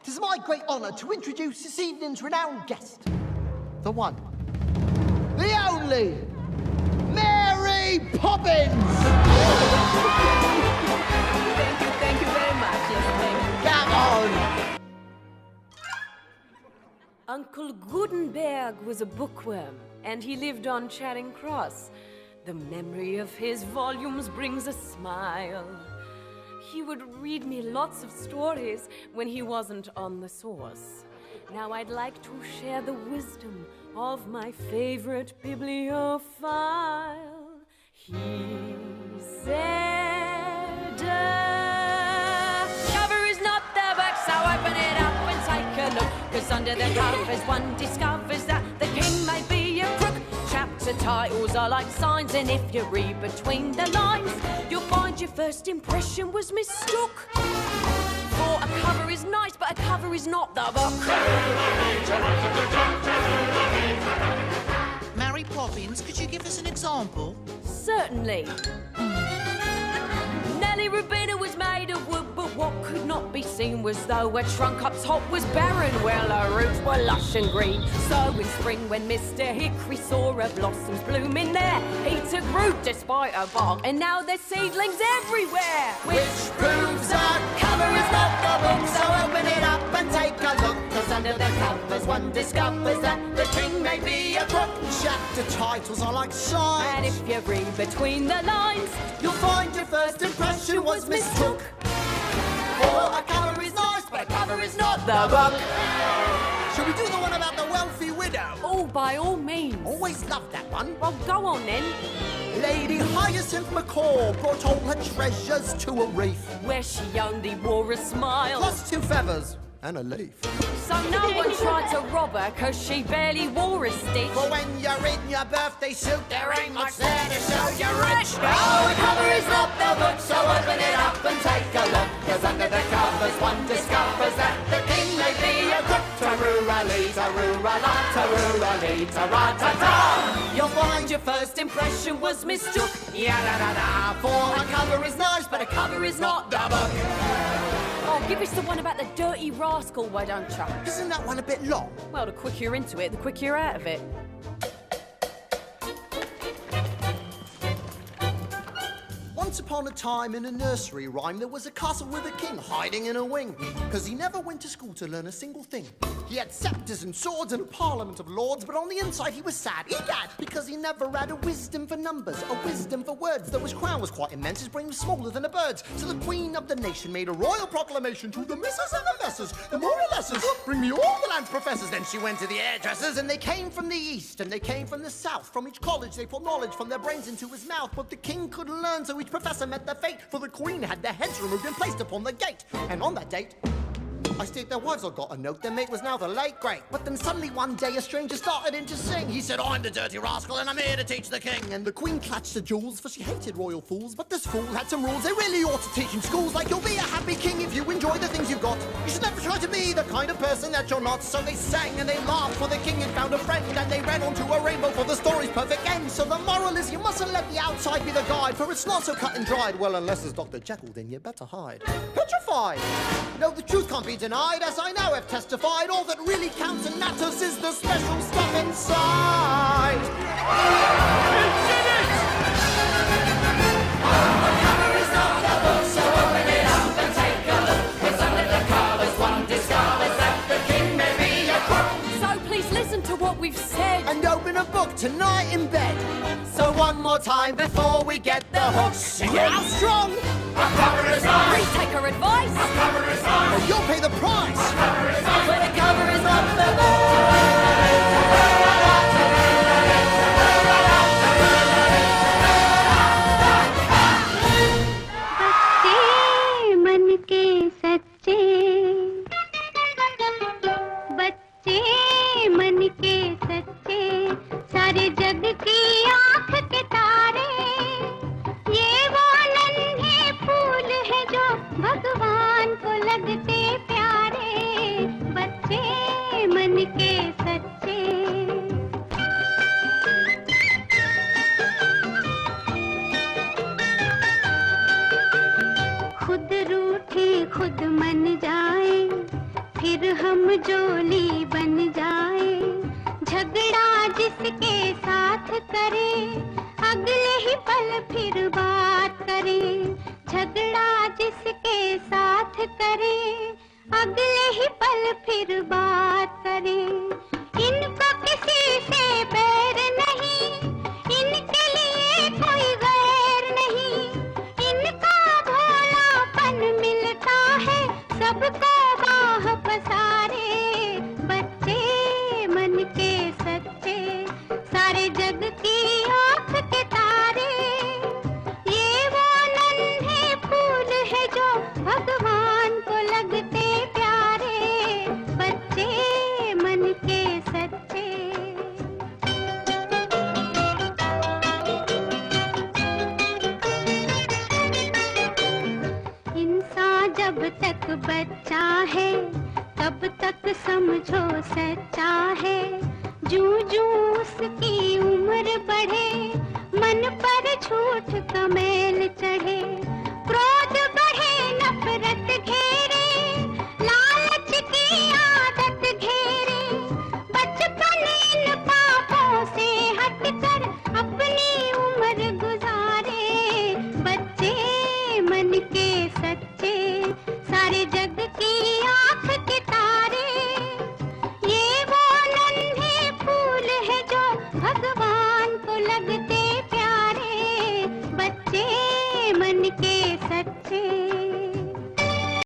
It is my great honour to introduce this evening's renowned guest. The one, the only, Mary Poppins! Thank you very much. Yes, thank you. Come on! Uncle Gutenberg was a bookworm, and he lived on Charing Cross. The memory of his volumes brings a smile. He would read me lots of stories when he wasn't on the source. Now I'd like to share the wisdom of my favorite bibliophile. He said, cover is not the book, so open it up and take a look. 'Cause under the covers one discovers that the king may be a crook. Chapter titles are like signs, and if you read between the lines, you'll find your first impression was mistook. For a cover is nice, but a cover is not the book. Mary Poppins, could you give us an example? Certainly. Nellie Rubina was made of wood, but what could not be seen was though her trunk up top was barren. Well, her roots were lush and green. So in spring, when Mr. Hickory saw her blossoms blooming there, he took root despite her bark, and now there's seedlings everywhere. Which proves our cover is not the book, so open it up and take a look. 'Cause under the covers one discovers that the king may be a crook. Chapter titles are like signs, And if you read between the lines, you'll find your first impression was mistook. For a cover is nice, but a cover is not the book. Shall we do the one about the wealthy widow? oh, by all means. Always loved that one. Well, go on then. Lady Hyacinth McCall brought all her treasures to a reef, Where she only wore a smile. plus 2 feathers and a leaf. So no one tried to rob her, 'cause she barely wore a stitch. But when you're in your birthday suit, there ain't much there to show you're rich. Oh, the cover is not the book, so open it up and take a look. 'Cause under the covers one discovers that the king may be a crook. Ta-roo-ra-lee, ta-roo-ra-la, ta-roo-ra-lee, ta-ra-ta-ta. You'll find your first impression was mistook. Ya-da-da-da, for a cover is nice, but a cover is not the book. Oh, give us the one about the dirty rascal, why don't you? Isn't that one a bit long? Well, the quicker you're into it, the quicker you're out of it. Once upon a time in a nursery rhyme, there was a castle with a king hiding in a wing. 'Cause he never went to school to learn a single thing. He had scepters and swords and a parliament of lords, but on the inside he was sad, egad, because he never had a wisdom for numbers, a wisdom for words. Though his crown was quite immense, his brain was smaller than a bird's. So the queen of the nation made a royal proclamation to the missus and the messers, the more or lessers, bring me all the land's professors. Then she went to the hairdressers, and they came from the east and they came from the south. From each college they poured knowledge from their brains into his mouth, but the king couldn't learn, so each professor met their fate. For the queen had their heads removed and placed upon the gate. And on that date, I state their wives all got a note, their mate was now the late great. But then suddenly one day a stranger started in to sing. He said, I'm the dirty rascal and I'm here to teach the king. And the queen clutched the jewels, for she hated royal fools. But this fool had some rules they really ought to teach in schools. Like, you'll be a happy king if you enjoy the things you've got. You should never try to be the kind of person that you're not. So they sang and they laughed, for the king had found a friend. And they ran onto a rainbow for the story's perfect end. So the moral is you mustn't let the outside be the guide, for it's not so cut and dried. Well, unless it's Dr. Jekyll, then you better hide. Petrified! No, the truth can't be denied, as I now have testified. All that really counts and matters is the special stuff inside. The cover is not the book, so open it up and take a look. 'Cause under the covers one discovers that the king may be a crook. So please listen to what we've said. And open a book tonight in bed. So one more time before we get the hook. Sing it out strong. A cover is nice. Please take her advice. A cover is nice. Or you'll pay the price. A cover is nice. But a cover is not the बच्चे मन के सच्चे सारे जग की आँख के तारे ये वो नन्हे फूल है जो भगवान को लगते प्यारे समझोली बन जाए। झगड़ा जिसके साथ करे अगले ही पल फिर बात करे। झगड़ा जिसके साथ करे अगले ही पल फिर बात करे। इनको किसी से बैर नहीं, इनके लिए कोई गैर नहीं। इनका भोलापन मिलता है सबको बाह पसारे। बच्चे मन के सच्चे, सारे जग की आँख के तारे। ये वो नन्हे फूल है जो भगवान को लगते प्यारे। बच्चे मन के सच्चे। इंसान जब तक बच्चा है तब तक समझो सच्चा है। जूं जूं उसकी उम्र बढ़े मन पर झूठ का मैल